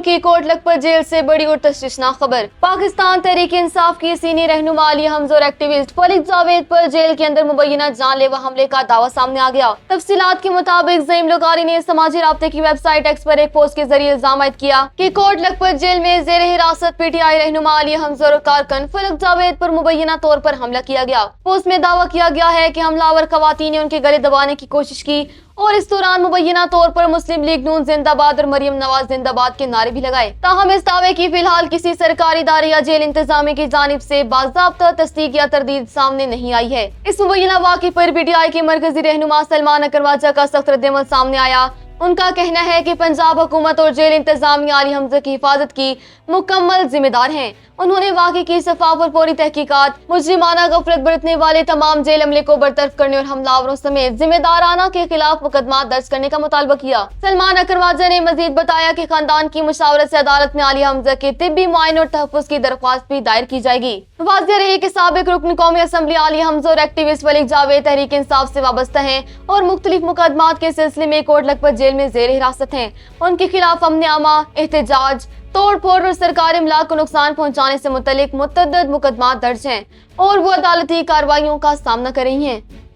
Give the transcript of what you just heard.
की coat Lakhpat jail से बड़ी और तशवीशनाक खबर। पाकिस्तान तहरीक इंसाफ की सीनियर रहनुमा आलिया हमजा और एक्टिविस्ट फलीक जावेद पर जेल के अंदर मुबैना जानलेवा हमले का दावा सामने आ गया। तफसीलात के मुताबिक ज़ईम लोकारी ने समाजी राब्ते की वेबसाइट एक्स पर एक पोस्ट के जरिए इल्जाम आयद किया कि कोट लखपत जेल में जेर हिरासत PTI रहनुमा आलिया हमजा और कारकन फलीक जावेद पर मुबैना तौर पर हमला किया गया। पोस्ट में दावा किया गया है कि हमलावर खवातीन ने उनके गले दबाने की कोशिश की और इस दौरान मुबैना तौर पर मुस्लिम लीग नून जिंदाबाद और मरियम नवाज जिंदाबाद के नारे भी लगाए। ताहम इस दावे की फिलहाल किसी सरकारी इदारे या जेल इंतजामिया की जानिब से बाज़ाब्ता तस्दीक या तरदीद सामने नहीं आई है। इस मुबैना वाक़े पर PTI के मरकजी रहनुमा सलमान अकरवाजा का सख्त रद्द-ए-अमल सामने आया। उनका कहना है कि पंजाब हुकूमत और जेल इंतजामिया आली हमजा की हिफाजत की मुकम्मल जिम्मेदार हैं। उन्होंने वाक़े की शफाफ और फौरी तहकीकात, मुजरिमाना गफलत बरतने वाले तमाम जेल अमले को बरतरफ करने और हमलावरों समेत जिम्मेदाराना के खिलाफ मुकदमा दर्ज करने का मुतालबा किया। सलमान अकरवाजा ने मजीद बताया कि खानदान की मुशावरत से अदालत में आलिया हमजा के तिब्बी मुआयने और तहफ़्फ़ुज़ की दरख्वास्त भी दायर की जाएगी। वाज़ेह रहे कि साबिक रुकन कौमी असम्बली आलिया हमजा और एक्टिविस्ट फलीक जावेद तहरीक इंसाफ से वाबस्ता हैं और मुख्तलिफ मुकदमात के सिलसिले में कोट लखपत जेल में जेर हिरासत हैं। उनके खिलाफ अमन आमा, एहतजाज, तोड़ फोड़ और सरकारी इमलाक को नुकसान पहुंचाने से मुतल्लिक मुतअद्दिद मुकदमात दर्ज हैं और वो अदालती कार्रवाइयों का सामना कर रही हैं।